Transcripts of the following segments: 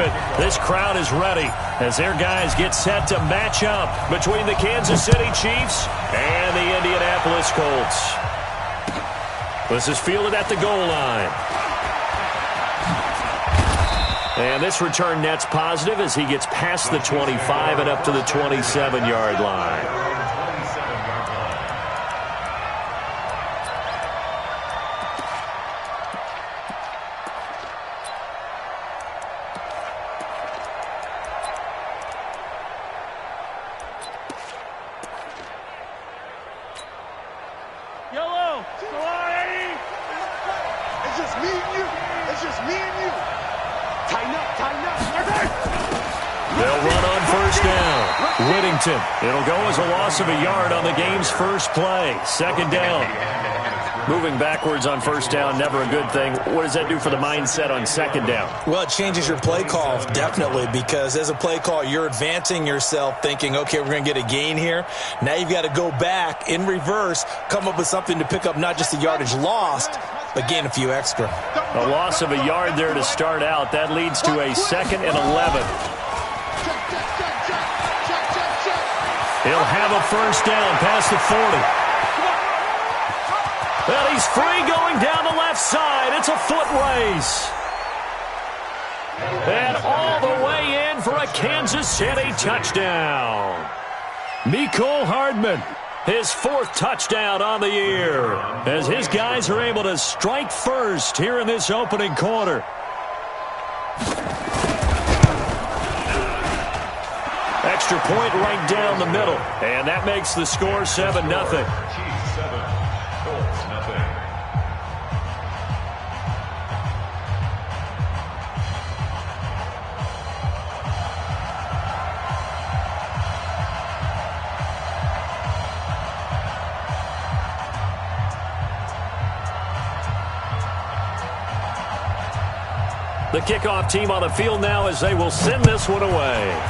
Benjamin. This crowd is ready as their guys get set to match up between the Kansas City Chiefs and the Indianapolis Colts. This is fielded at the goal line. And this return net's positive as he gets past the 25 and up to the 27-yard line. It'll go as a loss of a yard on the game's first play. Second down. Moving backwards on first down, never a good thing. What does that do for the mindset on second down? Well, it changes your play call, definitely, because as a play call, you're advancing yourself thinking, okay, we're going to get a gain here. Now you've got to go back in reverse, come up with something to pick up not just the yardage lost, but gain a few extra. A loss of a yard there to start out. That leads to a 2nd and 11. He'll have a first down past the 40. And he's free going down the left side. It's a foot race. And all the way in for a Kansas City touchdown. Mecole Hardman, his 4th touchdown on the year, as his guys are able to strike first here in this opening quarter. Extra point right down the middle, and that makes the score 7-0. The kickoff team on the field now as they will send this one away.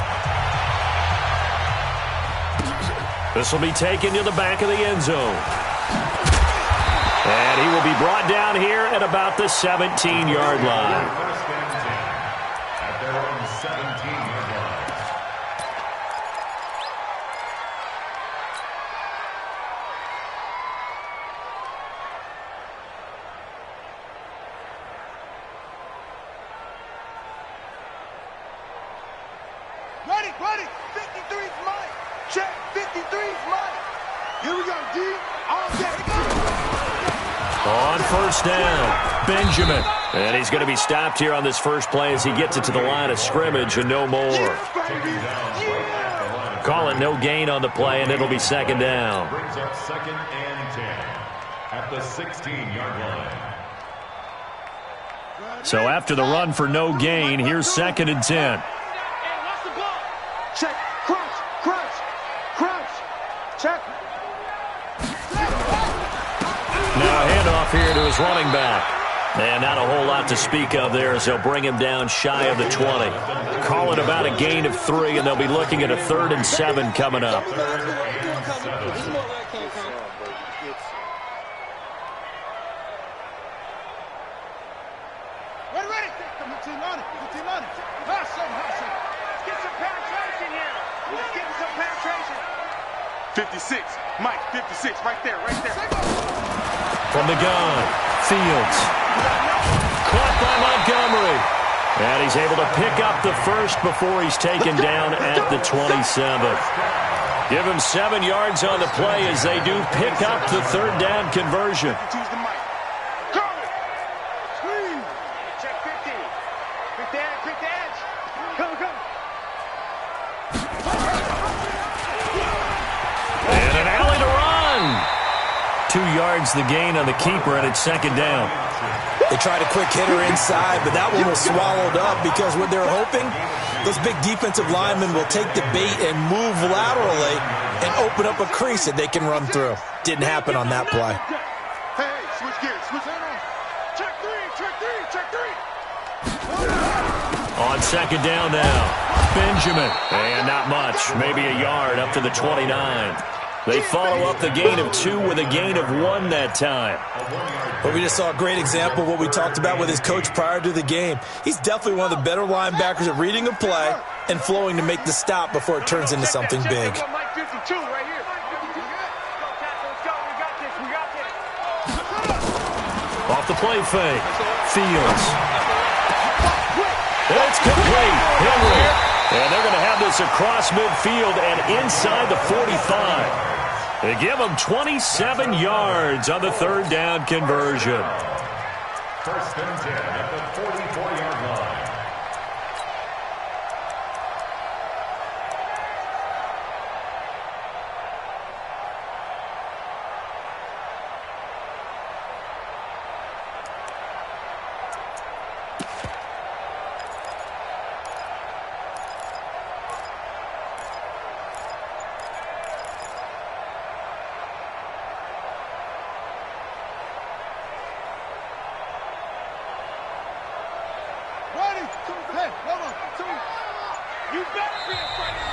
This will be taken to the back of the end zone. And he will be brought down here at about the 17-yard line. At their own 17-yard line. Ready. 53's mine. Check. 53's mine. Here we go, D. All day. On first down, Benjamin. And he's going to be stopped here on this first play as he gets it to the line of scrimmage and no more. Call it no gain on the play, and it'll be second down. Brings up 2nd and 10 at the 16-yard line. So after the run for no gain, here's 2nd and 10. Check. Crunch. Check. Now a handoff here to his running back. And not a whole lot to speak of there as they'll bring him down shy of the 20. Call it about a gain of 3, and they'll be looking at a 3rd and 7 coming up. Ready. Get some penetration here. Let's get some penetration. 56. Mike, 56. Right there. From the gun, Fields. Caught by Montgomery. And he's able to pick up the first before he's taken down at the 27. Give him 7 yards on the play as they do pick up the 3rd down conversion. Check 50. Pick the edge. Come. And an alley to run. 2 yards the gain on the keeper, and it's second down. They tried a quick hitter inside, but that one was swallowed up because what they're hoping, those big defensive linemen will take the bait and move laterally and open up a crease that they can run through. Didn't happen on that play. Hey, switch gears. Check three. On second down now, Benjamin. And not much, maybe a yard up to the 29. They follow up the gain of 2 with a gain of 1 that time. But we just saw a great example of what we talked about with his coach prior to the game. He's definitely one of the better linebackers at reading a play and flowing to make the stop before it turns into something big. Off the play fake. Fields. It's complete. Henry. And they're going to have this across midfield and inside the 45. They give them 27 yards on the 3rd down conversion. First and 10 at the 44-yard line.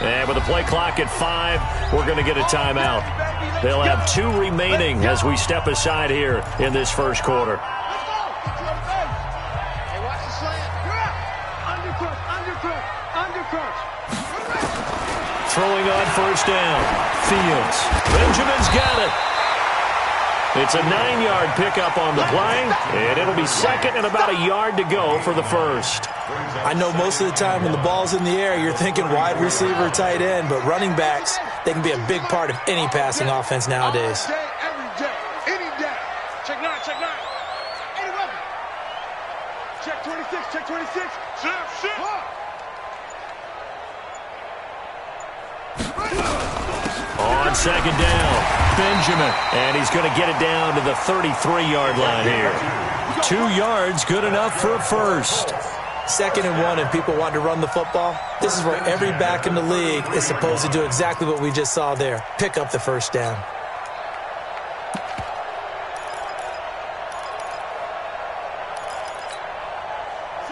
And with the play clock at 5, we're going to get a timeout. They'll have 2 remaining as we step aside here in this first quarter. Throwing on first down. Fields. Benjamin's got it. It's a 9-yard pickup on the play, and it'll be second and about a yard to go for the first. I know most of the time when the ball's in the air, you're thinking wide receiver, tight end, but running backs, they can be a big part of any passing offense nowadays. All day, every day, any day. Check 9, check 9. Any weapon. Check 26, check 26. Shit. On second down, Benjamin, and he's going to get it down to the 33-yard line here. 2 yards, good enough for a first. 2nd and 1 and people want to run the football. This is where every back in the league is supposed to do exactly what we just saw there. Pick up the first down.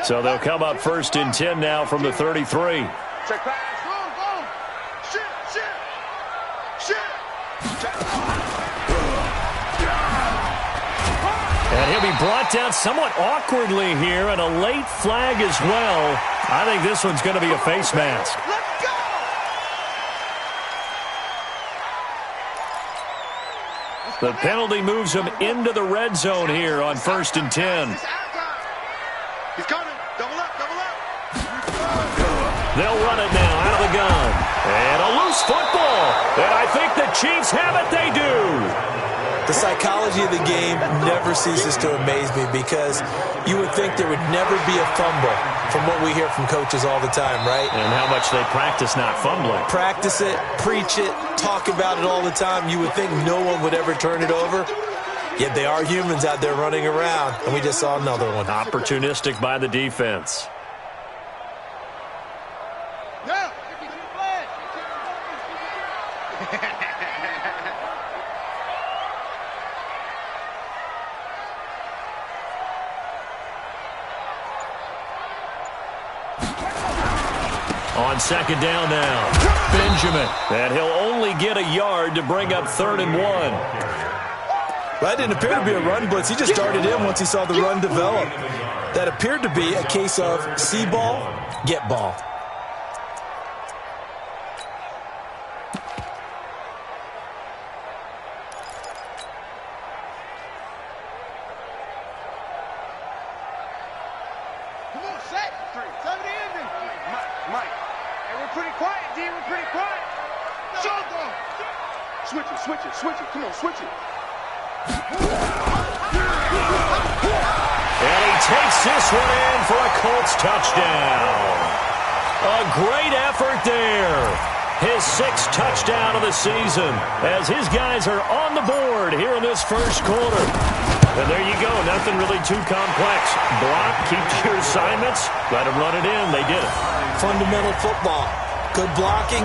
So they'll come up 1st and 10 now from the 33. Check pass. Boom. Shit. And he'll be brought down somewhat awkwardly here, and a late flag as well. I think this one's going to be a face mask. Let's go. The penalty moves him into the red zone here on 1st and 10. He's coming. Double up. They'll run it now out of the gun. And a loose football. And I think the Chiefs have it. They do. The psychology of the game never ceases to amaze me because you would think there would never be a fumble from what we hear from coaches all the time, right? And how much they practice not fumbling. Practice it, preach it, talk about it all the time. You would think no one would ever turn it over. Yet they are humans out there running around, and we just saw another one. Opportunistic by the defense. Yeah. On second down now, Benjamin. And he'll only get a yard to bring up 3rd and 1. That didn't appear to be a run blitz. He just darted in once he saw the run develop. That appeared to be a case of see ball, get ball. Come on, set. 7 in. Mike. Hey, we're pretty quiet, D. We're pretty quiet. Show them. Switch it. Come on, switch it. And he takes this one in for a Colts touchdown. A great effort there. His 6th touchdown of the season as his guys are on the board here in this first quarter. And there you go. Nothing really too complex. Block, keep to your assignments. Let them run it in. They did it. Fundamental football. Good blocking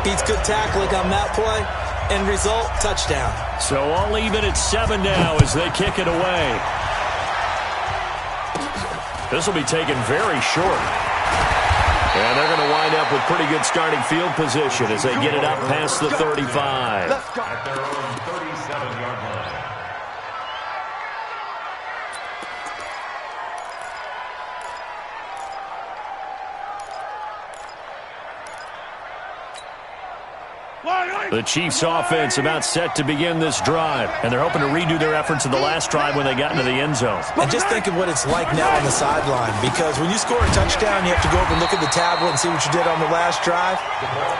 beats good tackling on that play. End result, touchdown. So all even at 7 now as they kick it away. This will be taken very short. And they're going to wind up with pretty good starting field position as they get it up past the 35. At their own 37-yard line. The Chiefs offense about set to begin this drive, and they're hoping to redo their efforts in the last drive when they got into the end zone. And just think of what it's like now on the sideline, because when you score a touchdown, you have to go over and look at the tablet and see what you did on the last drive.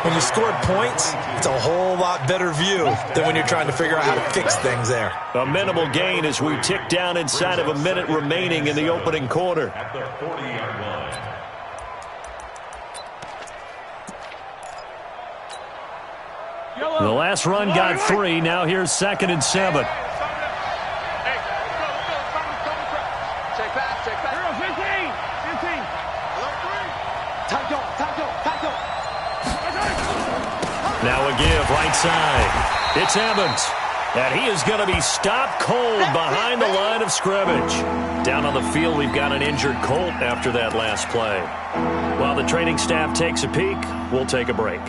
When you scored points, it's a whole lot better view than when you're trying to figure out how to fix things there. A minimal gain as we tick down inside of a minute remaining in the opening quarter. At the 40-yard line. The last run got 3. Now here's 2nd and 7. Check back, check back. 15. Now a give right side. It's Evans. And he is going to be stopped cold behind the line of scrimmage. Down on the field, we've got an injured Colt after that last play. While the training staff takes a peek, we'll take a break.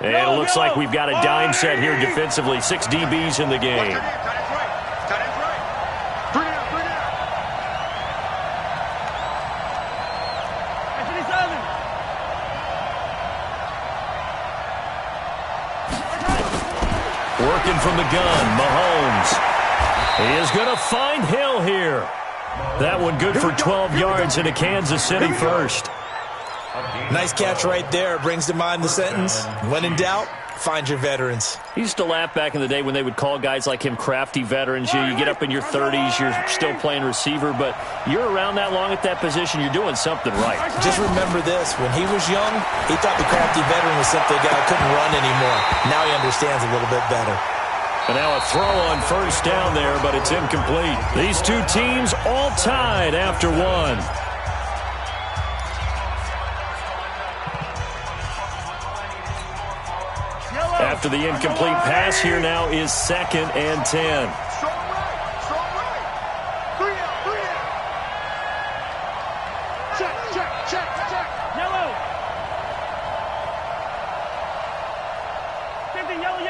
And it looks like we've got a dime set here defensively. 6 DBs in the game. Working from the gun, Mahomes. He is going to find Hill here. That one good for 12 yards into Kansas City first. Nice catch right there. Brings to mind the sentence, when in doubt, find your veterans. He used to laugh back in the day when they would call guys like him crafty veterans. You get up in your 30s, you're still playing receiver, but you're around that long at that position, you're doing something right. Just remember this. When he was young, he thought the crafty veteran was simply a guy who couldn't run anymore. Now he understands a little bit better. And now a throw on first down there, but it's incomplete. These two teams all tied after one. After the incomplete pass, here now is 2nd and 10. Strong right. 3 out. Check. Yellow. 50, yellow.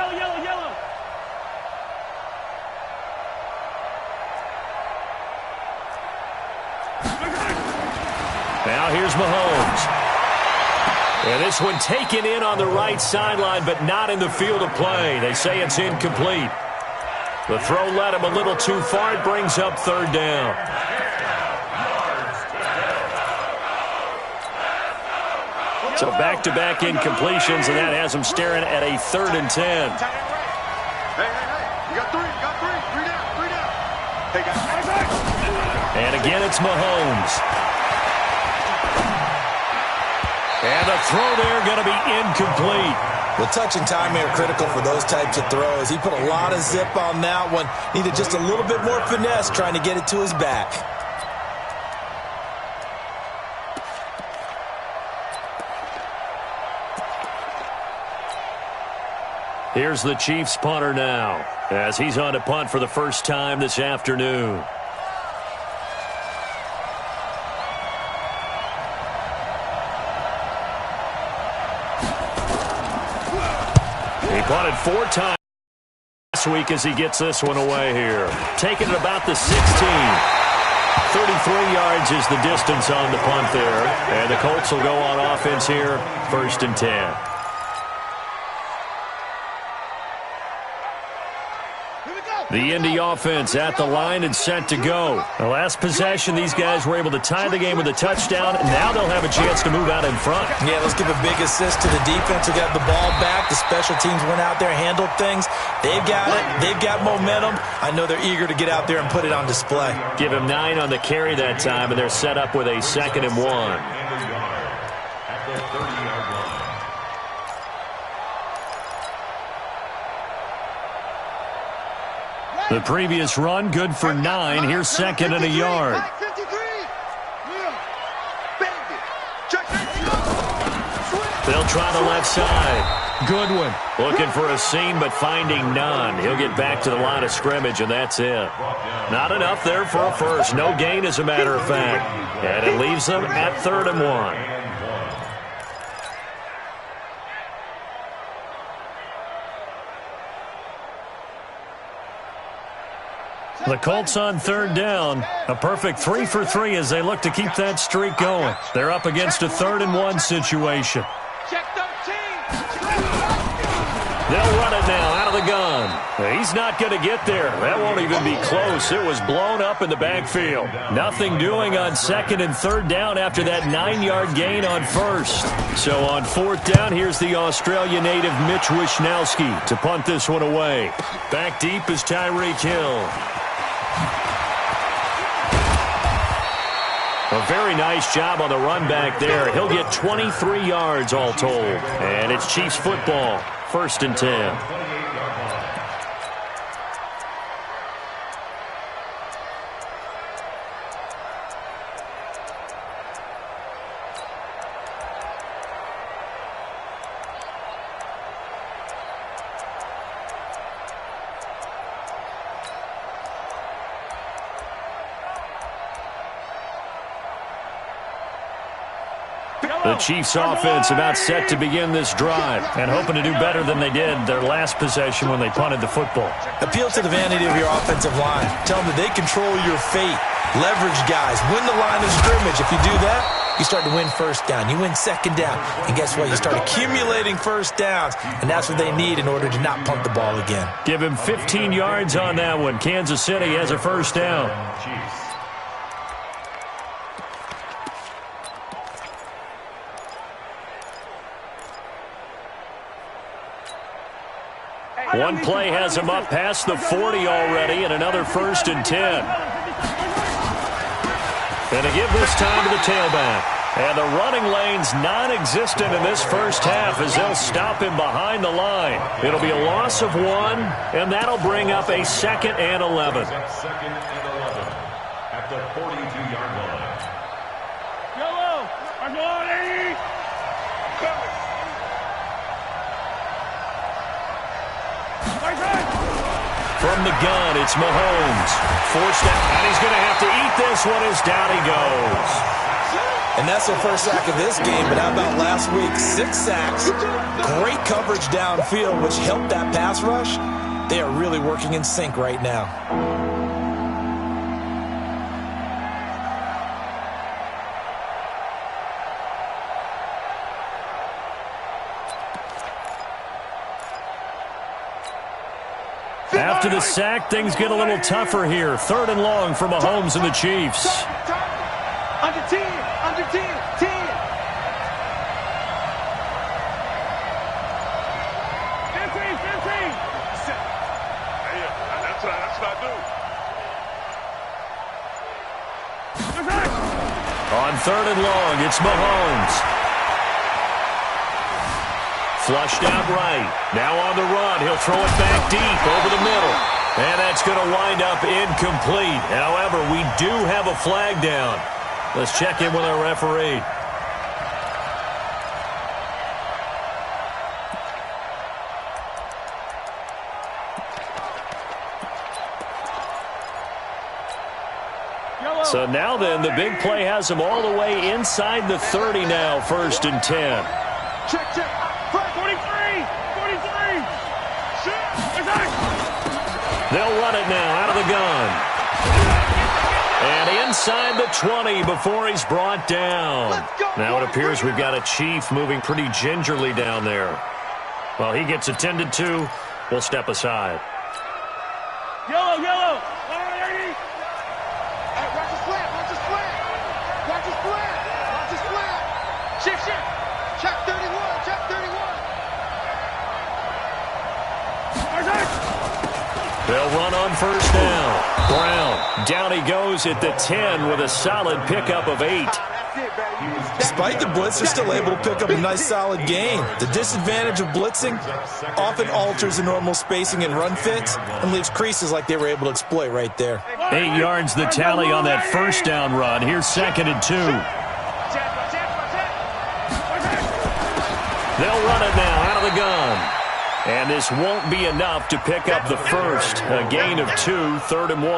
Now here's Mahomes. And this one taken in on the right sideline, but not in the field of play. They say it's incomplete. The throw led him a little too far. It brings up 3rd down. So back-to-back incompletions, and that has him staring at a 3rd and 10. Hey. You got 3 down. Hey, guys. And again, it's Mahomes. And the throw there going to be incomplete. The touch and timing are critical for those types of throws. He put a lot of zip on that one. Needed just a little bit more finesse trying to get it to his back. Here's the Chiefs punter now, as he's on to punt for the first time this afternoon. Punted 4 times last week as he gets this one away here. Taking it about the 16. 33 yards is the distance on the punt there. And the Colts will go on offense here, 1st and 10. The Indy offense at the line and set to go. The last possession, these guys were able to tie the game with a touchdown, and now they'll have a chance to move out in front. Yeah, let's give a big assist to the defense who got the ball back. The special teams went out there, handled things. They've got it. They've got momentum. I know they're eager to get out there and put it on display. Give him 9 on the carry that time, and they're set up with a 2nd and 1. At the 30-yard line. The previous run, good for 9. Here's second and a yard. They'll try the left side. Goodwin looking for a seam, but finding none. He'll get back to the line of scrimmage, and that's it. Not enough there for a first. No gain, as a matter of fact. And it leaves them at 3rd and 1. The Colts on 3rd down. A perfect 3 for 3 as they look to keep that streak going. They're up against a 3rd and 1 situation. They'll run it now out of the gun. He's not going to get there. That won't even be close. It was blown up in the backfield. Nothing doing on 2nd and 3rd down after that 9-yard gain on 1st. So on 4th down, here's the Australia native Mitch Wishnowski to punt this one away. Back deep is Tyreek Hill. A very nice job on the run back there. He'll get 23 yards all told. And it's Chiefs football, 1st and 10. The Chiefs offense about set to begin this drive and hoping to do better than they did their last possession when they punted the football. Appeal to the vanity of your offensive line. Tell them that they control your fate. Leverage guys. Win the line of scrimmage. If you do that, you start to win 1st down. You win 2nd down. And guess what? You start accumulating 1st downs. And that's what they need in order to not punt the ball again. Give him 15 yards on that one. Kansas City has a 1st down. One play has him up past the 40 already, and another 1st and 10. And to give this time to the tailback. And the running lane's non-existent in this first half as they'll stop him behind the line. It'll be a loss of 1, and that'll bring up a 2nd and 11. 2nd and 11 at the 42-yard line. Yellow! I'm on 80! From the gun, it's Mahomes. Forced out, and he's going to have to eat this one as down he goes. And that's their first sack of this game, but how about last week? 6 sacks, great coverage downfield, which helped that pass rush. They are really working in sync right now. After the sack, things get a little tougher here. 3rd and long for Mahomes and the Chiefs. Under 10, under 10, 10. That's what I do. On 3rd and long, it's Mahomes. Flushed out right. Now on the run. He'll throw it back deep over the middle. And that's going to wind up incomplete. However, we do have a flag down. Let's check in with our referee. So now then, the big play has them all the way inside the 30 now, 1st and 10. Check, check. 43! 43! They'll run it now out of the gun. And inside the 20 before he's brought down. Now it appears we've got a Chief moving pretty gingerly down there. While he gets attended to, we'll step aside. Yellow, yellow! Hey, watch the slant, watch the slant. Watch the slant, watch the slant. Shift, shift. Check 31, check 31. They'll run on 1st down. Brown Down he goes at the 10 with a solid pickup of 8. Despite the blitz, they're still able to pick up a nice solid gain. The disadvantage of blitzing often alters the normal spacing and run fits and leaves creases like they were able to exploit right there. 8 yards the tally on that first down run. Here's 2nd and 2. They'll run it now out of the gun. And this won't be enough to pick up the first. A gain of 2, 3rd and 1.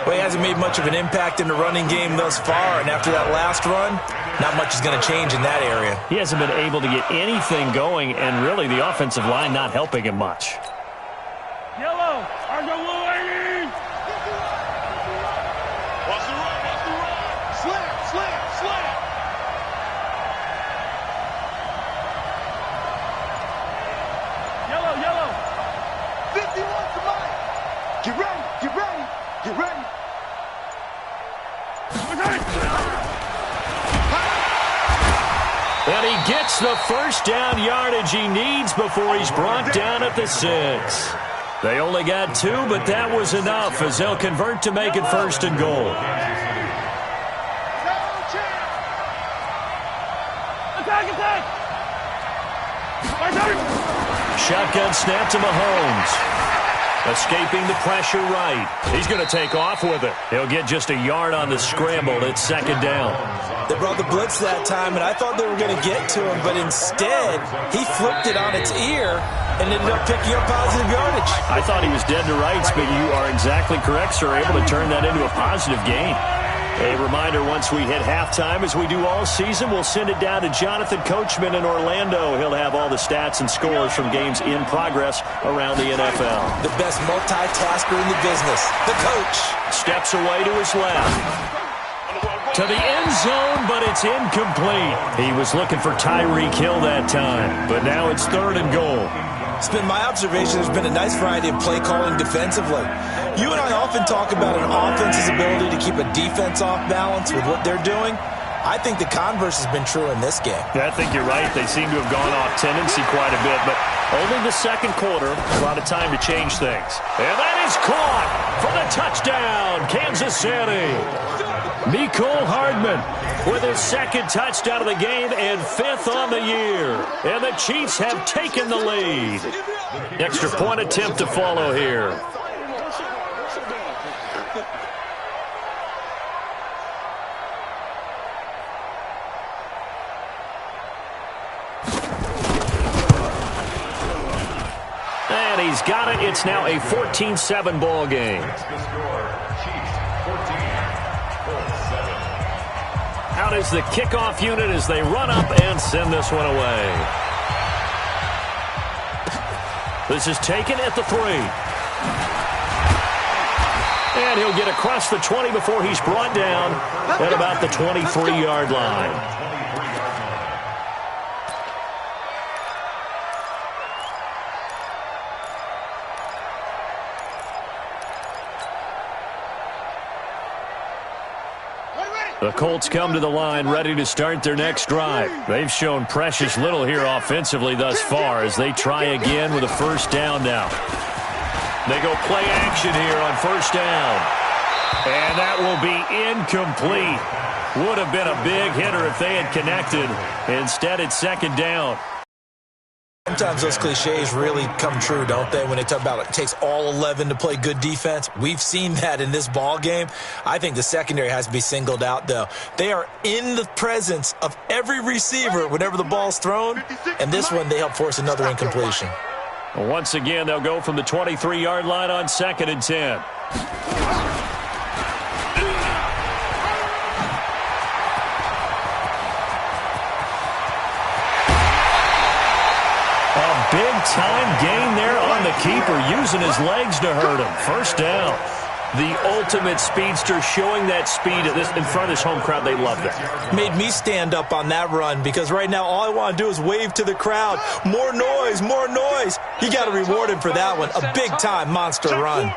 Well, he hasn't made much of an impact in the running game thus far, and after that last run, not much is going to change in that area. He hasn't been able to get anything going, and really the offensive line not helping him much. Yellow, are you waiting? What's the run? What's the run? Slam, slam, slam. Yellow, yellow. 51 to Mike. Get ready, get ready, get ready. And he gets the first down yardage he needs before he's brought down at the 6. They only got 2, but that was enough as they'll convert to make it 1st and goal. Attack, attack. Shotgun snap to Mahomes. Escaping the pressure right. He's going to take off with it. He'll get just a yard on the scramble. It's 2nd down. They brought the blitz that time, and I thought they were going to get to him, but instead, he flipped it on its ear and ended up picking up positive yardage. I thought he was dead to rights, but you are exactly correct, sir. Able to turn that into a positive gain. A reminder, once we hit halftime, as we do all season, we'll send it down to Jonathan Coachman in Orlando. He'll have all the stats and scores from games in progress around the NFL. The best multitasker in the business, the coach. Steps away to his left. To the end zone, but it's incomplete. He was looking for Tyreek Hill that time, but now it's 3rd and goal. It's been my observation there's been a nice variety of play calling defensively. You and I often talk about an offense's ability to keep a defense off balance with what they're doing. I think the converse has been true in this game. Yeah, I think you're right. They seem to have gone off tendency quite a bit, but only the 2nd quarter, a lot of time to change things. And that is caught for the touchdown, Kansas City. Mecole Hardman with his 2nd touchdown of the game and 5th on the year. And the Chiefs have taken the lead. Extra point attempt to follow here. And he's got it. It's now a 14-7 ball game. Out is the kickoff unit as they run up and send this one away. This is taken at the 3. And he'll get across the 20 before he's brought down at about the 23-yard line. The Colts come to the line ready to start their next drive. They've shown precious little here offensively thus far as they try again with a 1st down now. They go play action here on 1st down. And that will be incomplete. Would have been a big hitter if they had connected. Instead, it's 2nd down. Sometimes those cliches really come true, don't they, when they talk about it takes all 11 to play good defense. We've seen that in this ball game. I think the secondary has to be singled out, though. They are in the presence of every receiver whenever the ball's thrown, and this one they help force another incompletion. Once again, they'll go from the 23-yard line on 2nd and 10. Big-time gain there on the keeper, using his legs to hurt him. 1st down. The ultimate speedster, showing that speed in front of this home crowd. They love that. Made me stand up on that run because right now all I want to do is wave to the crowd. More noise, more noise. You got to reward him for that one. A big-time monster run.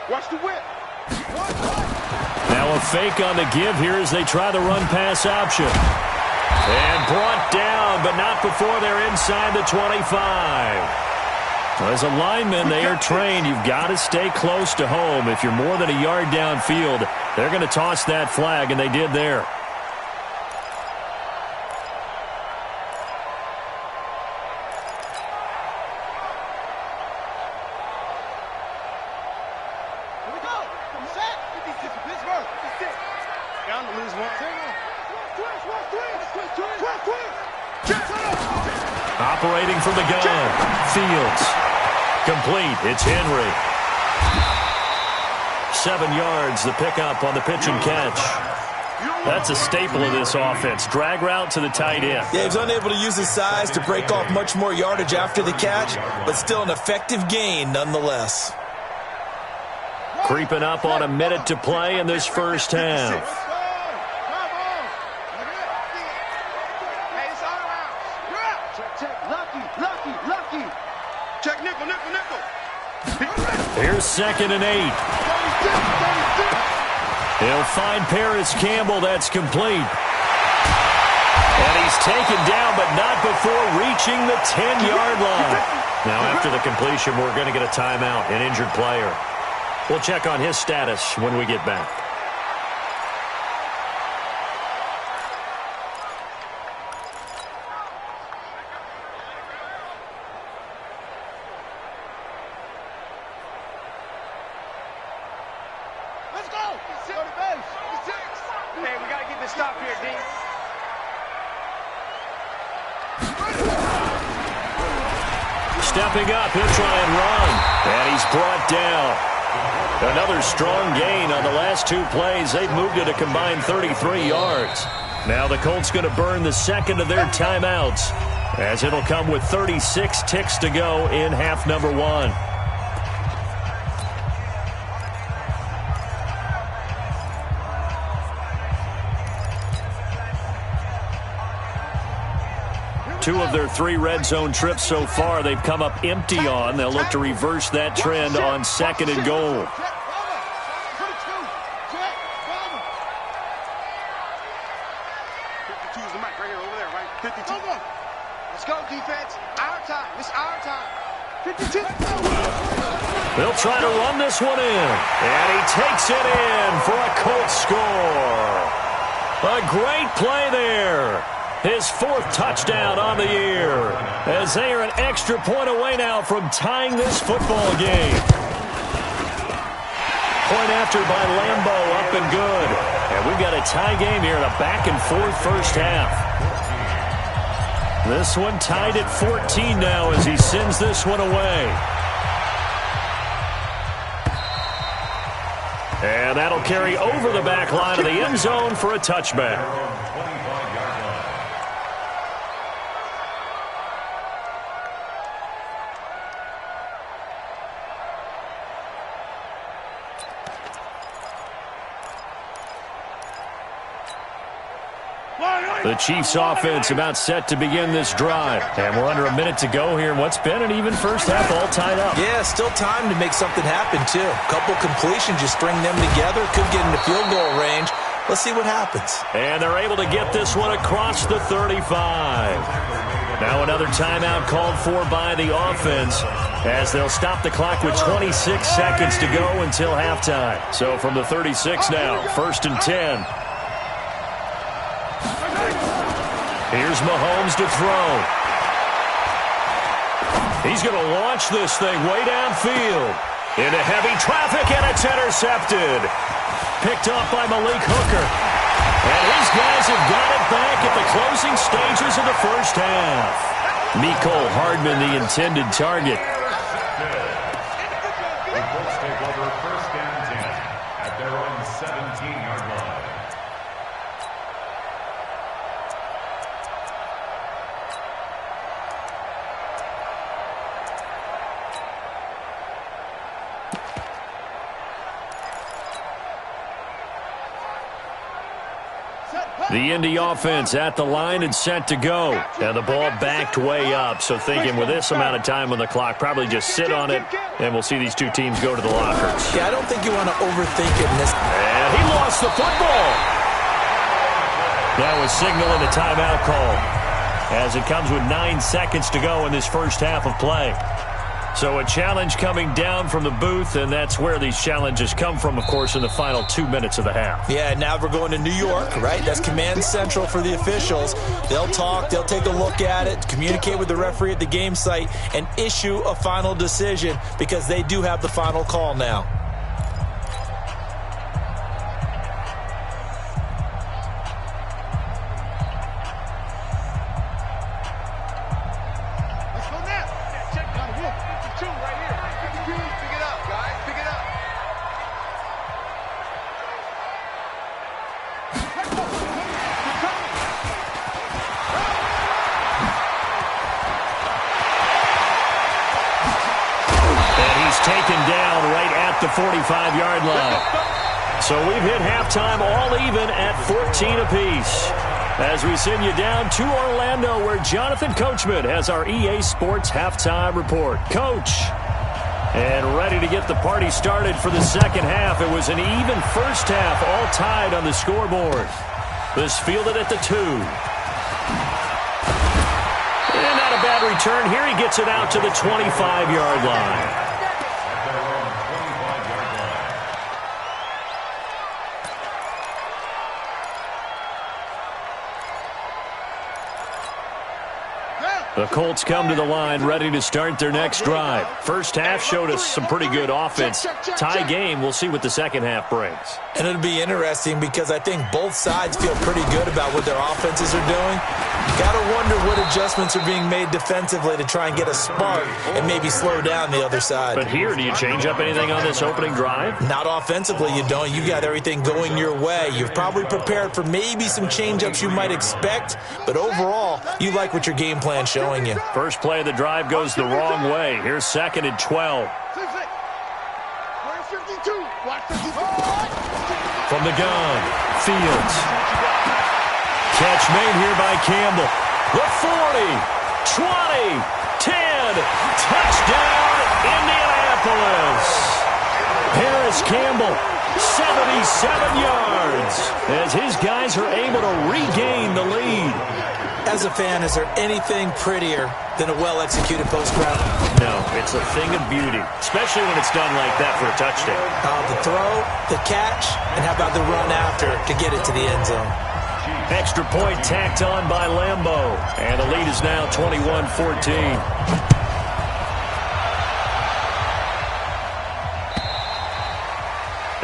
Watch the whip. Now a fake on the give here as they try the run-pass option. And brought down, but not before they're inside the 25. As a lineman, they are trained. You've got to stay close to home. If you're more than a yard downfield, they're going to toss that flag, and they did there. Here we go. Set. 56 Pittsburgh. 56. Down to lose one. Operating from the gun. Fields. Complete. It's Henry. 7 yards, the pickup on the pitch and catch. That's a staple of this offense. Drag route to the tight end. Yeah, he was unable to use his size to break off much more yardage after the catch, but still an effective gain nonetheless. Creeping up on a minute to play in this first half. Check nickel. Here's 2nd and 8. He'll find Paris Campbell. That's complete. And he's taken down, but not before reaching the 10-yard line. Now, after the completion, we're going to get a timeout, an injured player. We'll check on his status when we get back. Hey, we got to get this stop here, D. Stepping up, he'll try and run. And he's brought down. Another strong gain on the last 2 plays. They've moved it a combined 33 yards. Now the Colts going to burn the second of their timeouts, as it'll come with 36 ticks to go in half number 1. Two of their 3 red zone trips so far, they've come up empty on. They'll look to reverse that trend on 2nd and goal. 52 is the mic right here, over there, right? 52. Let's go, defense. Our time. It's our time. 52. They'll try to run this one in. And he takes it in for a Colts score. A great play there. His 4th touchdown on the year, as they are an extra point away now from tying this football game. Point after by Lambeau, up and good. And we've got a tie game here in a back-and-forth first half. This one tied at 14 now as he sends this one away. And that'll carry over the back line of the end zone for a touchback. The Chiefs offense about set to begin this drive. And we're under a minute to go here. What's been an even first half, all tied up. Yeah, still time to make something happen, too. Couple completions, just string them together. Could get into field goal range. Let's see what happens. And they're able to get this one across the 35. Now another timeout called for by the offense, as they'll stop the clock with 26 seconds to go until halftime. So from the 36 now, 1st and 10. Here's Mahomes to throw. He's going to launch this thing way downfield. Into heavy traffic, and it's intercepted. Picked off by Malik Hooker. And his guys have got it back at the closing stages of the first half. Mecole Hardman, the intended target. The Colts take over 1st and 10 at their own 17-yard line. The Indy offense at the line and set to go. And the ball backed way up. So thinking with this amount of time on the clock, probably just sit on it, and we'll see these two teams go to the lockers. Yeah, I don't think you want to overthink it in this. And he lost the football. That was signaling a timeout call. as it comes with 9 seconds to go in this first half of play. So a challenge coming down from the booth, and that's where these challenges come from, of course, in the final 2 minutes of the half. Yeah, now we're going to New York, right? That's command central for the officials. They'll talk, they'll take a look at it, communicate with the referee at the game site, and issue a final decision because they do have the final call now. Taken down right at the 45-yard line. So we've hit halftime all even at 14 apiece. As we send you down to Orlando, where Jonathan Coachman has our EA Sports halftime report. Coach, and ready to get the party started for the second half. It was an even first half, all tied on the scoreboard. This fielded at the 2. And not a bad return. Here he gets it out to the 25-yard line. The Colts come to the line ready to start their next drive. First half showed us some pretty good offense. Tie game, we'll see what the second half brings. And it'll be interesting because I think both sides feel pretty good about what their offenses are doing. Got to wonder what adjustments are being made defensively to try and get a spark and maybe slow down the other side. But here, do you change up anything on this opening drive? Not offensively, you don't. You got everything going your way. You've probably prepared for maybe some change-ups you might expect, but overall, you like what your game plan's showing you. First play of the drive goes the wrong way. Here's 2nd and 12. From the gun, Fields. Catch made here by Campbell. The 40, 20, 10. Touchdown, Indianapolis. Harris Campbell, 77 yards, as his guys are able to regain the lead. As a fan, is there anything prettier than a well-executed post route? No, it's a thing of beauty, especially when it's done like that for a touchdown. The throw, the catch, and how about the run after to get it to the end zone? Extra point tacked on by Lambeau, and the lead is now 21-14.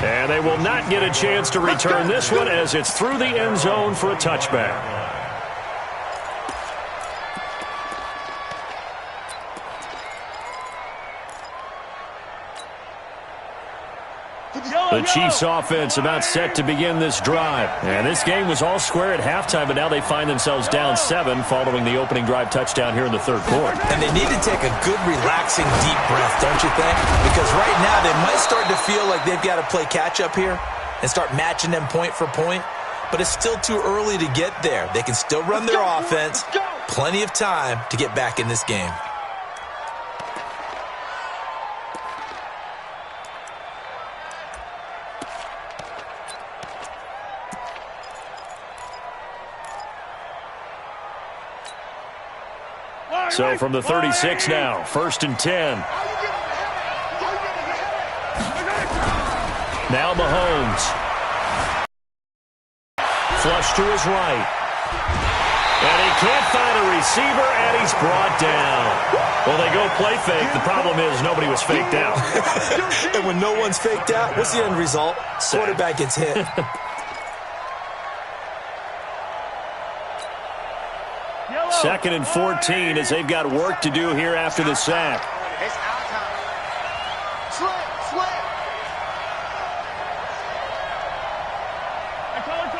And they will not get a chance to return this one as it's through the end zone for a touchback. The Chiefs offense about set to begin this drive. And this game was all square at halftime, but now they find themselves down 7 following the opening drive touchdown here in the third quarter. And they need to take a good, relaxing, deep breath, don't you think? Because right now they might start to feel like they've got to play catch-up here and start matching them point for point. But it's still too early to get there. They can still run their offense. Plenty of time to get back in this game. So from the 36 now, 1st and 10. Now Mahomes. Flush to his right. And he can't find a receiver, and he's brought down. Well, they go play fake. The problem is nobody was faked out. And when no one's faked out, what's the end result? Quarterback gets hit. Second and 14 as they've got work to do here after the sack. It's our time. Slip. Hey, color.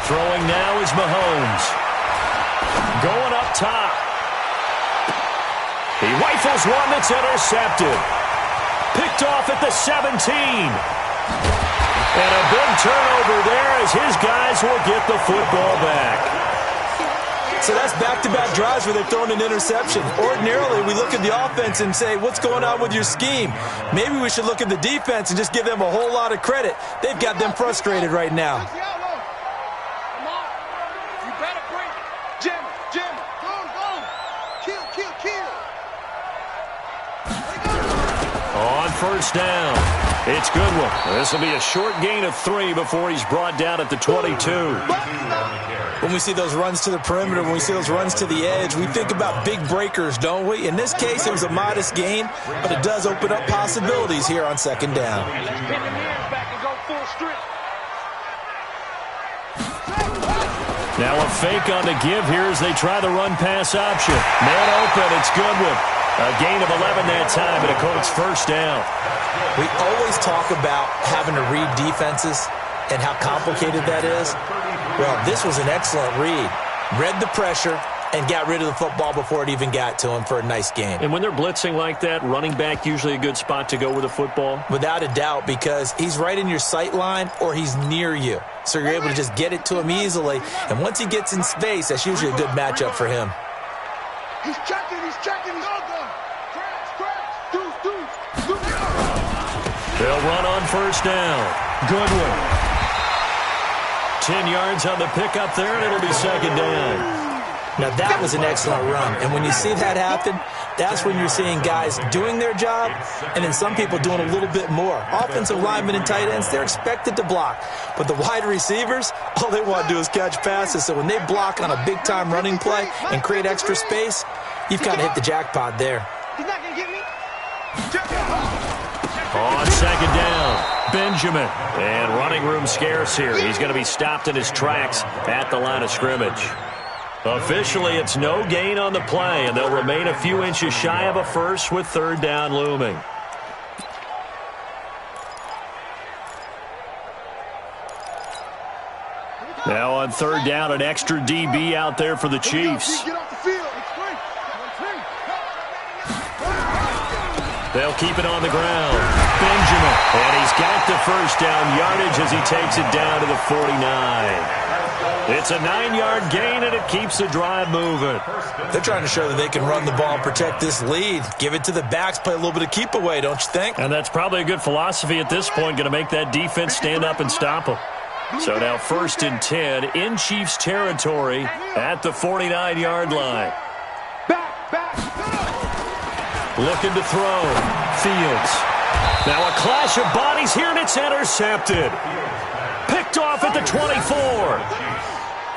Throwing now is Mahomes. Going up top. He rifles one that's intercepted. Picked off at the 17. And a big turnover there as his guys will get the football back. So that's back-to-back drives where they're throwing an interception. Ordinarily, we look at the offense and say, what's going on with your scheme? Maybe we should look at the defense and just give them a whole lot of credit. They've got them frustrated right now. Come on. You better bring it. Jim. Go. Kill. On first down, it's Goodwin. This will be a short gain of 3 before he's brought down at the 22. When we see those runs to the perimeter, when we see those runs to the edge, we think about big breakers, don't we? In this case, it was a modest gain, but it does open up possibilities here on second down. Let's pin the hands back and go full strip. Now a fake on the give here as they try the run-pass option. Man open, it's Goodwin. A gain of 11 that time, and a Colts first down. We always talk about having to read defenses and how complicated that is. Well, this was an excellent read. Read the pressure and got rid of the football before it even got to him for a nice gain. And when they're blitzing like that, running back usually a good spot to go with the football? Without a doubt, because he's right in your sight line or he's near you. So you're able to just get it to him easily. And once he gets in space, that's usually a good matchup for him. He's checking. They'll run on first down. Goodwin. 10 yards on the pickup there, and it'll be second down. Now, that was an excellent run. And when you see that happen, that's when you're seeing guys doing their job and then some people doing a little bit more. Offensive linemen and tight ends, they're expected to block. But the wide receivers, all they want to do is catch passes. So when they block on a big-time running play and create extra space, you've kind of hit the jackpot there. He's not going to get me. On second down, Benjamin. And running room scarce here. He's going to be stopped in his tracks at the line of scrimmage. Officially, it's no gain on the play, and they'll remain a few inches shy of a first with third down looming. Now on third down, an extra DB out there for the Chiefs. Get off the field. They'll keep it on the ground. Benjamin. And he's got the first down yardage as he takes it down to the 49. It's a 9-yard gain, and it keeps the drive moving. They're trying to show that they can run the ball and protect this lead. Give it to the backs, play a little bit of keep away, don't you think? And that's probably a good philosophy at this point, going to make that defense stand up and stop them. So now 1st and 10 in Chiefs territory at the 49-yard line. Looking to throw. Fields. Now a clash of bodies here, and it's intercepted. Picked off at the 24.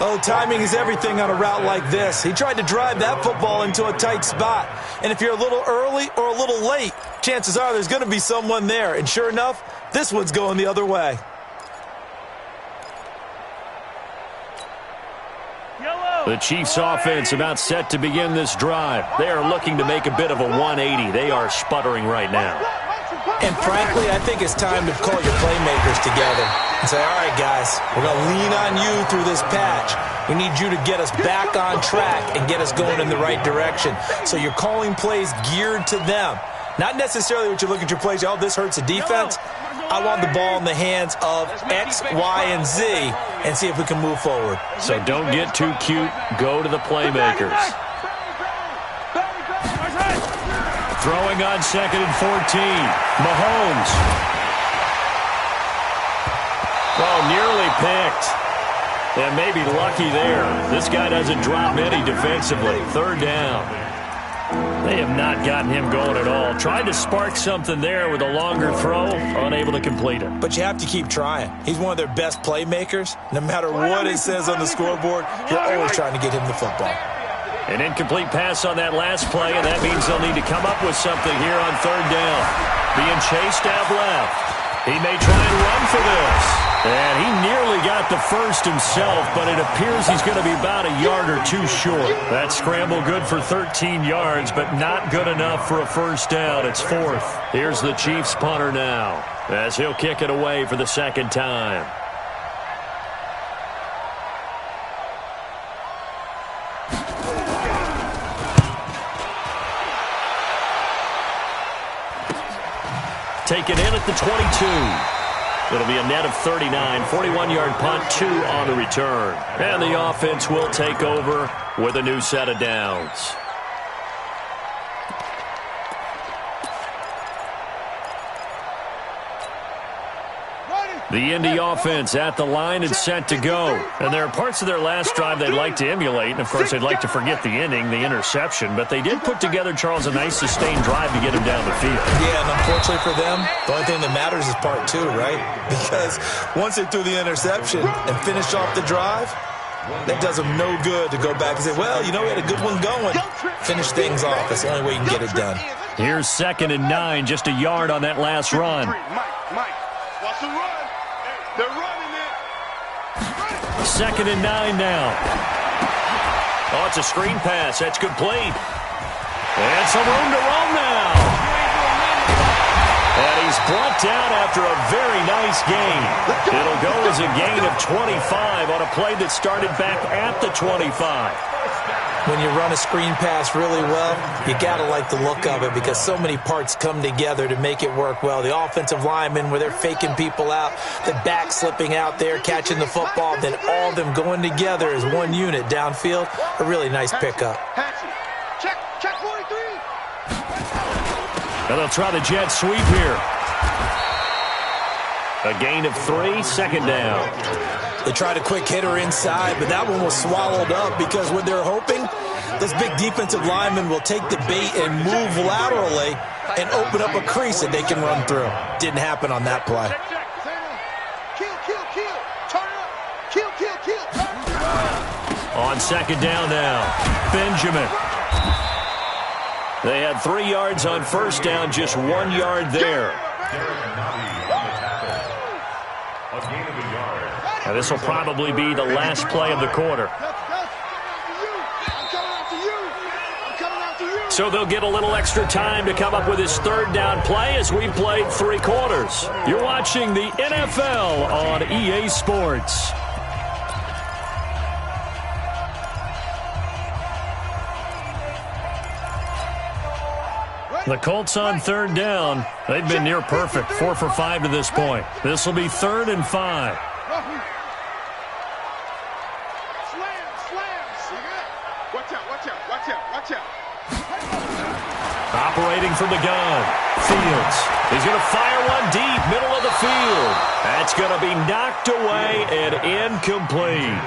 Oh, timing is everything on a route like this. He tried to drive that football into a tight spot. And if you're a little early or a little late, chances are there's going to be someone there. And sure enough, this one's going the other way. The Chiefs offense about set to begin this drive. They are looking to make a bit of a 180. They are sputtering right now. And frankly, I think it's time to call your playmakers together and say, all right, guys, we're going to lean on you through this patch. We need you to get us back on track and get us going in the right direction. So you're calling plays geared to them. Not necessarily what you look at your plays, oh, this hurts the defense. I want the ball in the hands of X, Y, and Z and see if we can move forward. So don't get too cute. Go to the playmakers. Throwing on 2nd and 14. Mahomes. Oh, nearly picked. And maybe lucky there. This guy doesn't drop many defensively. 3rd down. They have not gotten him going at all. Tried to spark something there with a longer throw. Unable to complete it. But you have to keep trying. He's one of their best playmakers. No matter what it says on the scoreboard, you're always trying to get him the football. An incomplete pass on that last play, and that means they'll need to come up with something here on 3rd down. Being chased out left. He may try and run for this. And he nearly got the first himself, but it appears he's going to be about a yard or two short. That scramble good for 13 yards, but not good enough for a first down. It's 4th. Here's the Chiefs punter now, as he'll kick it away for the 2nd time. Taken in at the 22. It'll be a net of 39, 41-yard punt, 2 on the return. And the offense will take over with a new set of downs. The Indy offense at the line and set to go. And there are parts of their last drive they'd like to emulate. And, of course, they'd like to forget the ending, the interception. But they did put together, Charles, a nice sustained drive to get him down the field. Yeah, and unfortunately for them, the only thing that matters is part two, right? Because once they threw the interception and finished off the drive, that does them no good to go back and say, well, you know, we had a good one going. Finish things off. That's the only way you can get it done. Here's 2nd and 9, just a yard on that last run. Mike, watch the run. They're running it. 2nd and 9 now. Oh, it's a screen pass. That's complete. And some room to roam now. And he's brought down after a very nice gain. It'll go as a gain of 25 on a play that started back at the 25. When you run a screen pass really well, you got to like the look of it because so many parts come together to make it work well. The offensive linemen, where they're faking people out, the back slipping out there, catching the football, then all of them going together as one unit downfield. A really nice pickup. Check 43. And they'll try the jet sweep here. A gain of 3, 2nd down. They tried a quick hitter inside, but that one was swallowed up because what they're hoping, this big defensive lineman will take the bait and move laterally and open up a crease that they can run through. Didn't happen on that play. Kill. Turn up. Kill. On 2nd down now, Benjamin. They had 3 yards on 1st down, just 1 yard there. Now this will probably be the last play of the quarter. So they'll get a little extra time to come up with his 3rd down play as we've played 3 quarters. You're watching the NFL on EA Sports. The Colts on 3rd down. They've been near perfect, 4 for 5 to this point. This will be 3rd and 5. Watch out. Operating from the gun, Fields. He's going to fire one deep, middle of the field. That's going to be knocked away and incomplete.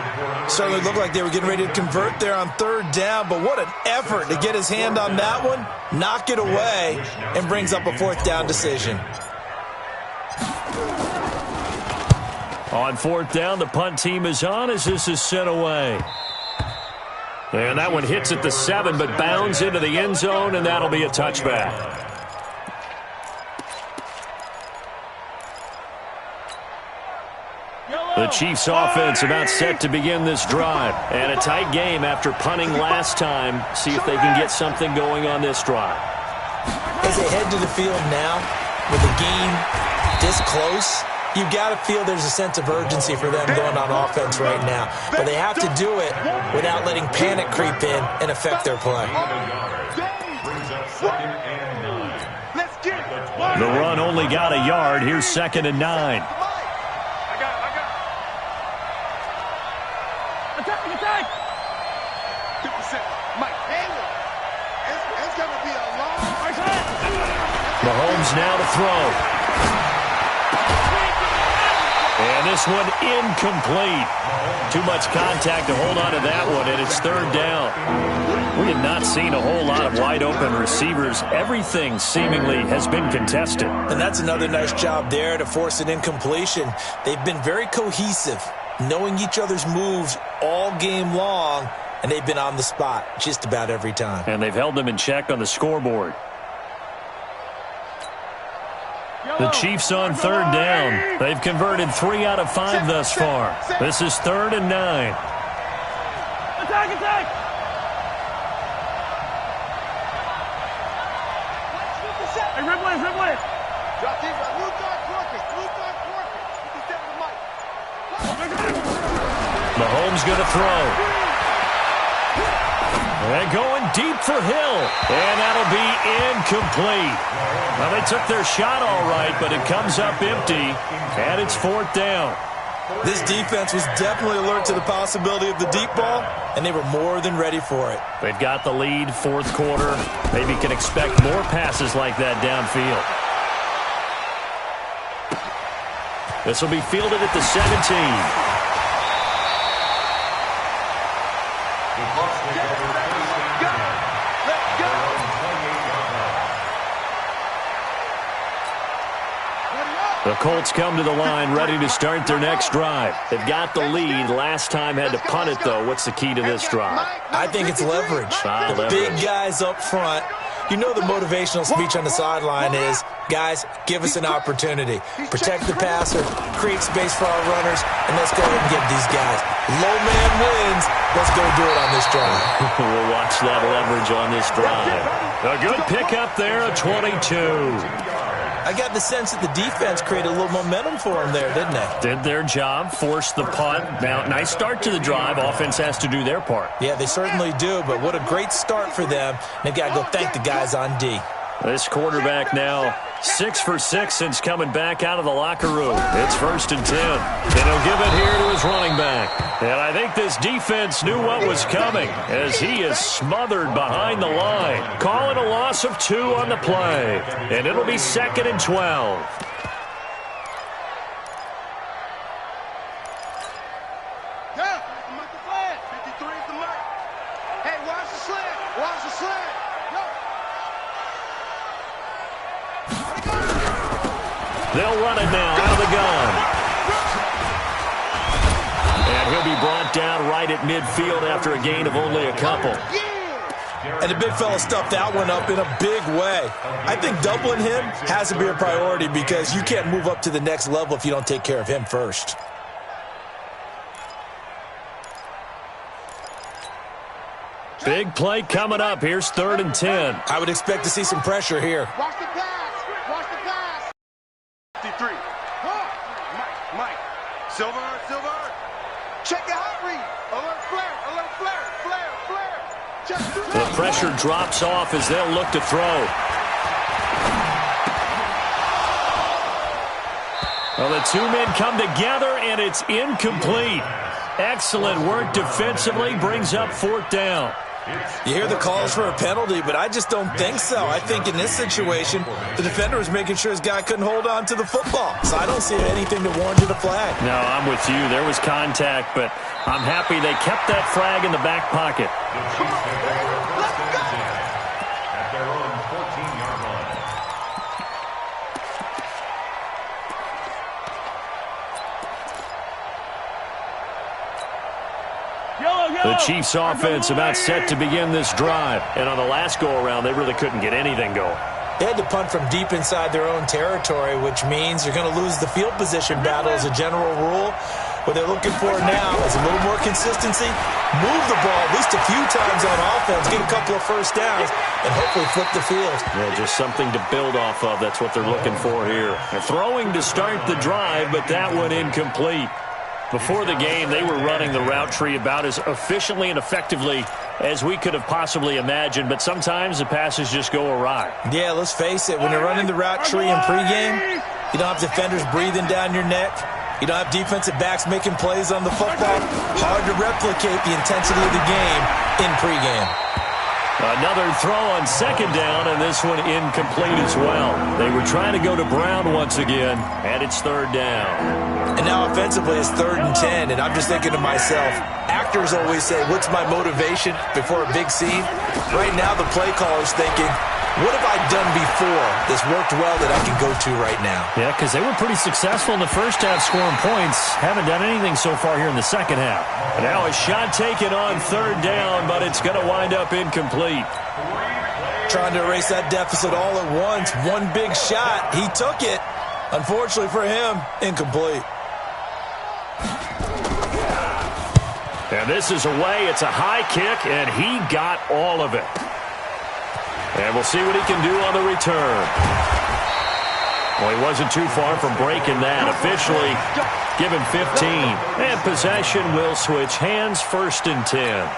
Certainly looked like they were getting ready to convert there on 3rd down, but what an effort to get his hand on that one, knock it away, and brings up a 4th down decision. On 4th down, the punt team is on as this is sent away. And that one hits at the 7, but bounds into the end zone, and that'll be a touchback. The Chiefs offense about set to begin this drive. And a tight game after punting last time. See if they can get something going on this drive. As they head to the field now, with the game this close, you got to feel there's a sense of urgency for them going on offense right now. But they have to do it without letting panic creep in and affect their play. The run only got a yard. Here's 2nd and 9. Attack! 50%. Mike, it's going to be a long... Mahomes now to throw. And this one incomplete. Too much contact to hold on to that one, and it's 3rd down. We have not seen a whole lot of wide-open receivers. Everything seemingly has been contested. And that's another nice job there to force an incompletion. They've been very cohesive, knowing each other's moves all game long, and they've been on the spot just about every time. And they've held them in check on the scoreboard. The Chiefs on 3rd down. They've converted 3 out of 5 thus far. This is 3rd and 9. Attack! Hey, Riblet! Drop these. Move guard Corkers. You can step with Mike. Mahomes going to throw. And going deep for Hill. And that'll be incomplete. Well, they took their shot all right, but it comes up empty. And it's 4th down. This defense was definitely alert to the possibility of the deep ball, and they were more than ready for it. They've got the lead, fourth quarter. Maybe can expect more passes like that downfield. This will be fielded at the 17. The Colts come to the line ready to start their next drive. They've got the lead. Last time had to punt it, though. What's the key to this drive? I think it's leverage. The big guys up front. You know the motivational speech on the sideline is, guys, give us an opportunity. Protect the passer, create space for our runners, and let's go ahead and get these guys. Low man wins. Let's go do it on this drive. We'll watch that leverage on this drive. A good pickup there, a 22. I got the sense that the defense created a little momentum for them there, didn't they? Did their job, forced the punt. Now, nice start to the drive. Offense has to do their part. Yeah, they certainly do, but what a great start for them. They've got to go thank the guys on D. This quarterback now 6 for 6 since coming back out of the locker room. It's 1st and 10. And he'll give it here to his running back. And I think this defense knew what was coming as he is smothered behind the line. Calling a loss of 2 on the play. And it'll be 2nd and 12. They'll run it now out of the gun. And he'll be brought down right at midfield after a gain of only a couple. And the big fella stuffed that one up in a big way. I think doubling him has to be a priority because you can't move up to the next level if you don't take care of him first. Big play coming up. Here's 3rd and 10. I would expect to see some pressure here. Watch the pass. Watch the pass. 53. Mike. Silver. Check the hot read. Alert flare. The pressure drops off as they'll look to throw. Well, the two men come together, and it's incomplete. Excellent work defensively. Brings up 4th down. You hear the calls for a penalty, but I just don't think so. I think in this situation, the defender was making sure his guy couldn't hold on to the football. So I don't see anything to warrant a flag. No, I'm with you. There was contact, but I'm happy they kept that flag in the back pocket. At their own 14-yard line. The Chiefs' offense about set to begin this drive. And on the last go-around, they really couldn't get anything going. They had to punt from deep inside their own territory, which means you're going to lose the field position battle as a general rule. What they're looking for now is a little more consistency, move the ball at least a few times on offense, get a couple of first downs, and hopefully flip the field. Yeah, just something to build off of. That's what they're looking for here. They're throwing to start the drive, but that one incomplete. Before the game, they were running the route tree about as efficiently and effectively as we could have possibly imagined, but sometimes the passes just go awry. Yeah, let's face it. When you're running the route tree in pregame, you don't have defenders breathing down your neck. You don't have defensive backs making plays on the football. Hard to replicate the intensity of the game in pregame. Another throw on 2nd down, and this one incomplete as well. They were trying to go to Brown once again, and it's 3rd down. And now offensively it's 3rd and 10, and I'm just thinking to myself, actors always say, what's my motivation before a big scene? Right now the play caller's thinking, what have I done before that's worked well that I can go to right now? Yeah, because they were pretty successful in the first half scoring points. Haven't done anything so far here in the second half. Now a shot taken on 3rd down, but it's going to wind up incomplete. Trying to erase that deficit all at once. One big shot. He took it. Unfortunately for him, incomplete. And this is away. It's a high kick, and he got all of it. And we'll see what he can do on the return. Well, he wasn't too far from breaking that. Officially given 15. And possession will switch hands, 1st and 10.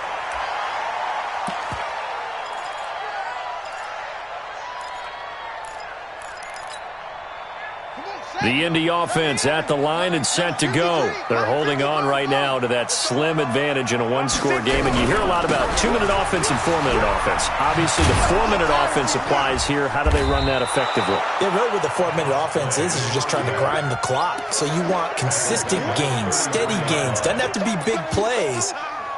The Indy offense at the line and set to go. They're holding on right now to that slim advantage in a one-score game. And you hear a lot about 2-minute offense and 4-minute offense. Obviously, the 4-minute offense applies here. How do they run that effectively? Yeah, really what the 4-minute offense is you're just trying to grind the clock. So you want consistent gains, steady gains. Doesn't have to be big plays,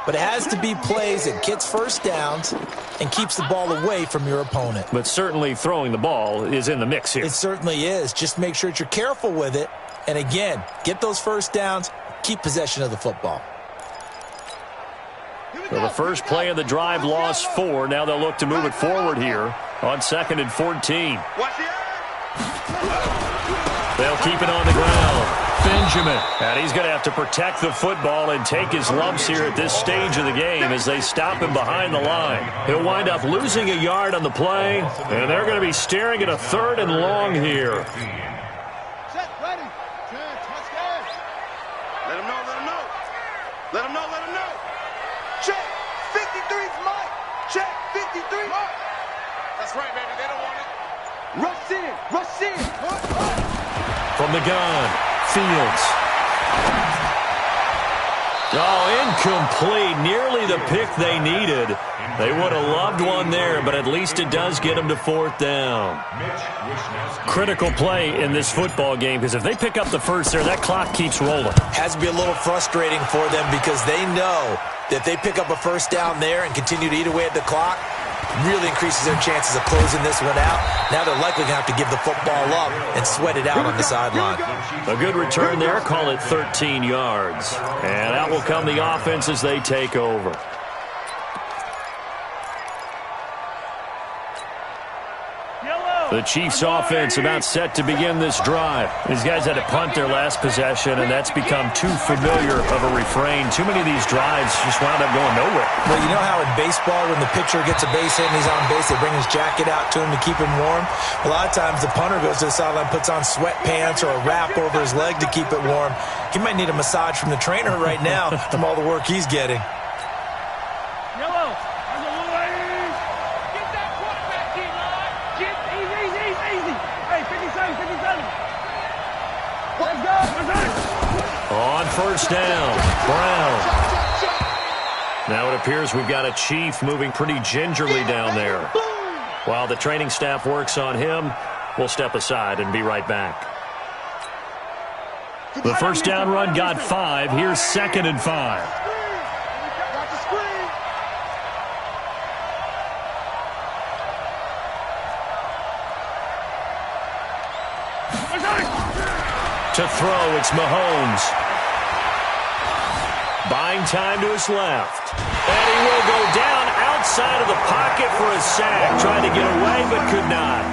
but it has to be plays that gets first downs and keeps the ball away from your opponent. But certainly throwing the ball is in the mix here. It certainly is. Just make sure that you're careful with it. And again, get those first downs, keep possession of the football. So the first play of the drive lost 4. Now they'll look to move it forward here on 2nd and 14. They'll keep it on the ground. Benjamin. And he's going to have to protect the football and take his lumps here at this stage of the game as they stop him behind the line. He'll wind up losing a yard on the play, and they're going to be staring at a 3rd and long here. Set, ready. Touchdown. Let him know, let him know. Let him know, let him know. Check. 53's Mike. Check. 53. That's right, baby. They don't want it. Rush in. Rush in. From the gun, Fields. Oh, incomplete. Nearly the pick they needed. They would have loved one there, but at least it does get them to 4th down. Critical play in this football game, because if they pick up the first there, that clock keeps rolling. Has to be a little frustrating for them because they know that if they pick up a first down there and continue to eat away at the clock, really increases their chances of closing this one out. Now they're likely going to have to give the football up and sweat it out on the sideline. A good return there, call it 13 yards. And out will come the offense as they take over. The Chiefs offense about set to begin this drive. These guys had to punt their last possession, and that's become too familiar of a refrain. Too many of these drives just wound up going nowhere. Well, you know how in baseball when the pitcher gets a base hit and he's on base, they bring his jacket out to him to keep him warm? A lot of times the punter goes to the sideline, puts on sweatpants or a wrap over his leg to keep it warm. He might need a massage from the trainer right now from all the work he's getting. On first down, Brown. Now it appears we've got a Chief moving pretty gingerly down there. While the training staff works on him, we'll step aside and be right back. The first down run got 5. Here's 2nd and 5. To throw, it's Mahomes. Buying time to his left. And he will go down outside of the pocket for a sack. Tried to get away, but could not.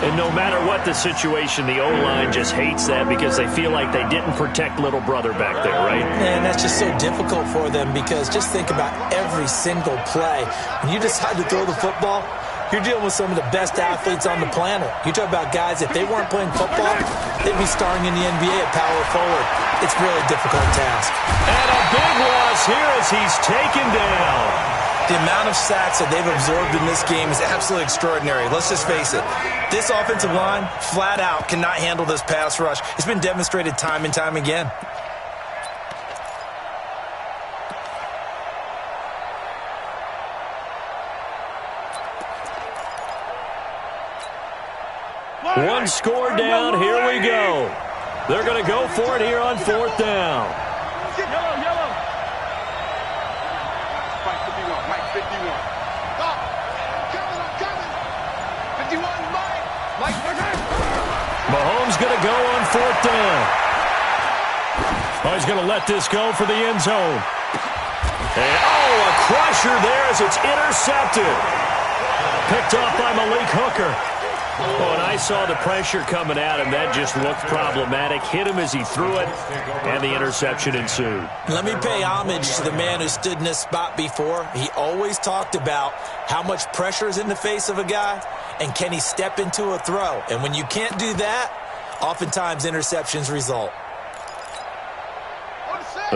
And no matter what the situation, the O-line just hates that because they feel like they didn't protect little brother back there, right? And that's just so difficult for them because just think about every single play. When you decide to throw the football, you're dealing with some of the best athletes on the planet. You talk about guys, if they weren't playing football, they'd be starring in the NBA at power forward. It's a really difficult task. And a big loss here as he's taken down. The amount of sacks that they've absorbed in this game is absolutely extraordinary. Let's just face it. This offensive line, flat out, cannot handle this pass rush. It's been demonstrated time and time again. One score down, here we go. They're going to go for it here on 4th down. Yellow. Mike 51, Mike 51. Stop. I'm coming. 51, Mike 51. Mahomes going to go on 4th down. Oh, he's going to let this go for the end zone. And, a crusher there as it's intercepted. Picked off by Malik Hooker. Oh, and I saw the pressure coming at him. That just looked problematic. Hit him as he threw it, and the interception ensued. Let me pay homage to the man who stood in this spot before. He always talked about how much pressure is in the face of a guy, and can he step into a throw. And when you can't do that, oftentimes interceptions result.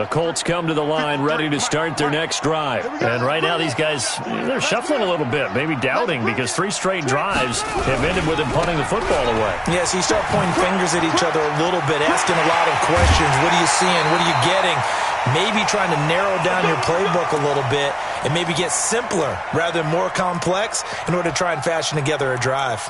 The Colts come to the line ready to start their next drive. And right now these guys, they're shuffling a little bit, maybe doubting, because 3 straight drives have ended with them punting the football away. Yes, you start pointing fingers at each other a little bit, asking a lot of questions. What are you seeing? What are you getting? Maybe trying to narrow down your playbook a little bit and maybe get simpler rather than more complex in order to try and fashion together a drive.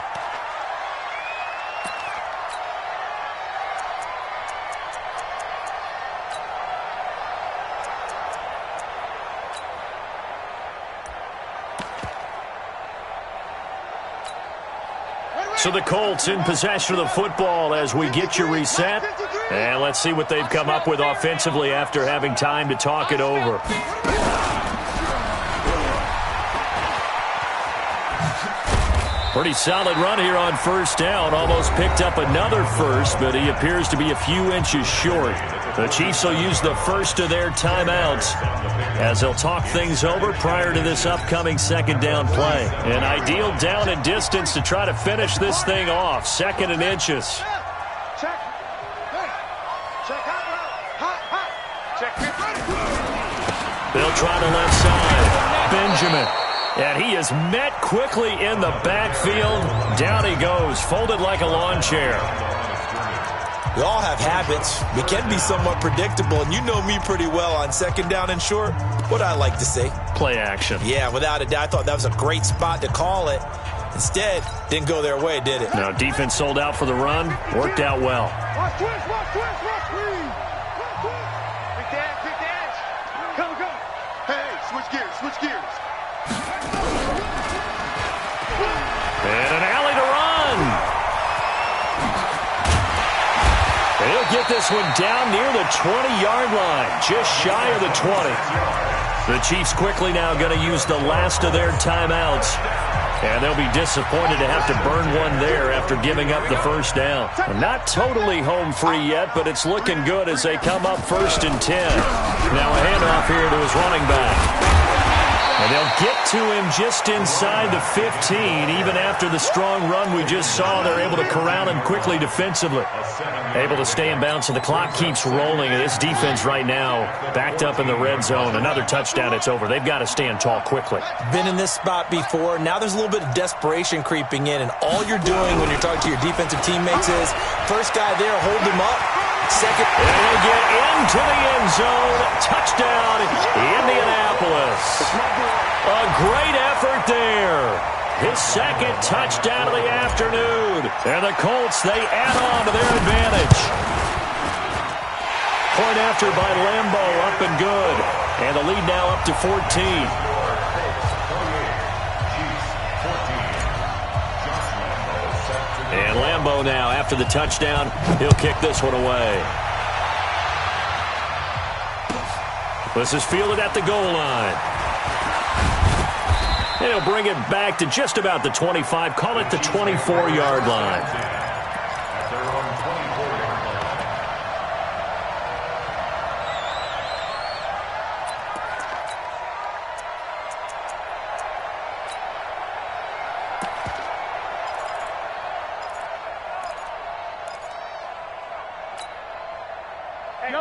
So the Colts in possession of the football as we get you reset. And let's see what they've come up with offensively after having time to talk it over. Pretty solid run here on first down. Almost picked up another first, but he appears to be a few inches short. The Chiefs will use the first of their timeouts as they'll talk things over prior to this upcoming second down play. An ideal down and distance to try to finish this thing off. 2nd and inches. They'll try the left side. Benjamin. And he is met quickly in the backfield. Down he goes, folded like a lawn chair. We all have habits. We can be somewhat predictable, and you know me pretty well on second down and short. What I like to say? Play action. Yeah, without a doubt. I thought that was a great spot to call it. Instead, didn't go their way, did it? No, defense sold out for the run. Worked out well. Watch twist, watch twist, watch screen. Quick dash. Go. Hey, switch gears. And an alley to run. He'll get this one down near the 20-yard line, just shy of the 20. The Chiefs quickly now going to use the last of their timeouts. And they'll be disappointed to have to burn one there after giving up the first down. Not totally home free yet, but it's looking good as they come up 1st and 10. Now a handoff here to his running back. And they'll get to him just inside the 15. Even after the strong run we just saw, they're able to corral him quickly defensively. Able to stay in bounds, so the clock keeps rolling. And this defense right now backed up in the red zone. Another touchdown, it's over. They've got to stand tall quickly. Been in this spot before. Now there's a little bit of desperation creeping in. And all you're doing when you're talking to your defensive teammates is, first guy there, hold him up. Second. And he'll get into the end zone. Touchdown, Indianapolis. A great effort there. His 2nd touchdown of the afternoon. And the Colts, they add on to their advantage. Point after by Lambo, up and good. And the lead now up to 14. And Lambo now, after the touchdown, he'll kick this one away. This is fielded at the goal line. And he'll bring it back to just about the 25, call it the 24-yard line.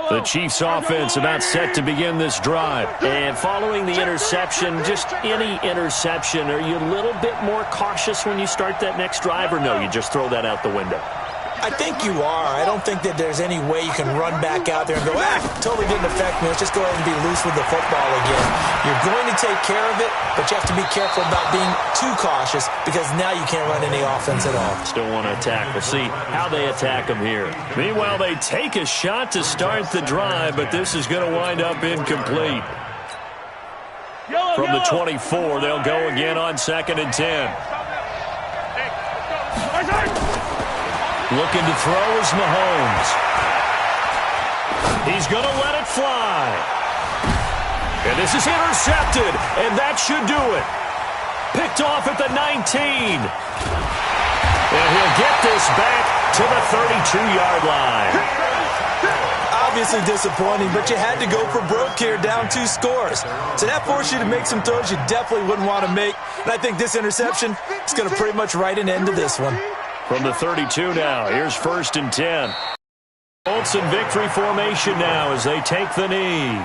The Chiefs offense about set to begin this drive. And following the interception, just any interception, are you a little bit more cautious when you start that next drive, or no, you just throw that out the window? I think you are. I don't think that there's any way you can run back out there and go, totally didn't affect me. Let's just go ahead and be loose with the football again. You're going to take care of it, but you have to be careful about being too cautious because now you can't run any offense at all. Still want to attack. We'll see how they attack them here. Meanwhile, they take a shot to start the drive, but this is going to wind up incomplete. From the 24, they'll go again on 2nd and 10. Looking to throw is Mahomes. He's going to let it fly. And this is intercepted, and that should do it. Picked off at the 19. And he'll get this back to the 32-yard line. Obviously disappointing, but you had to go for broke here, down 2 scores. So that forced you to make some throws you definitely wouldn't want to make. And I think this interception is going to pretty much write an end to this one. From the 32 now, here's 1st and 10. Colts in victory formation now as they take the knee.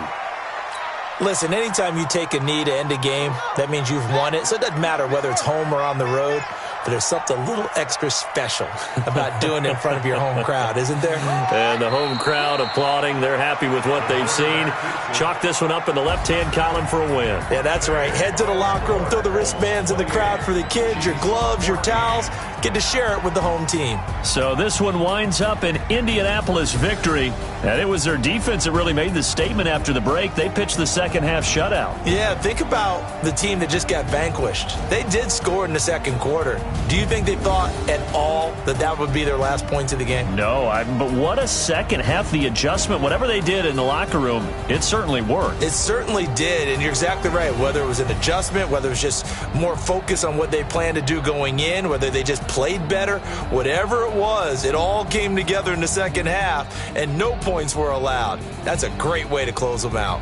Listen, anytime you take a knee to end a game, that means you've won it. So it doesn't matter whether it's home or on the road, but there's something a little extra special about doing it in front of your home crowd, isn't there? And the home crowd applauding. They're happy with what they've seen. Chalk this one up in the left-hand column for a win. Yeah, that's right. Head to the locker room, throw the wristbands in the crowd for the kids, your gloves, your towels. Get to share it with the home team. So this one winds up in Indianapolis victory. And it was their defense that really made the statement after the break. They pitched the second-half shutout. Yeah, think about the team that just got vanquished. They did score in the second quarter. Do you think they thought at all that that would be their last points of the game? No, but what a second half. The adjustment, whatever they did in the locker room, it certainly worked. It certainly did, and you're exactly right. Whether it was an adjustment, whether it was just more focus on what they planned to do going in, whether they just played better, whatever it was, it all came together in the second half, and no points were allowed. That's a great way to close them out.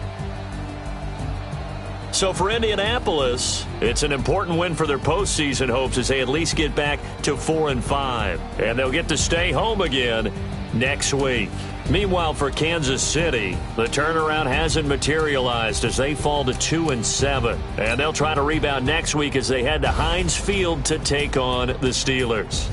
So for Indianapolis, it's an important win for their postseason hopes as they at least get back to 4-5. And they'll get to stay home again next week. Meanwhile, for Kansas City, the turnaround hasn't materialized as they fall to 2-7. And they'll try to rebound next week as they head to Heinz Field to take on the Steelers.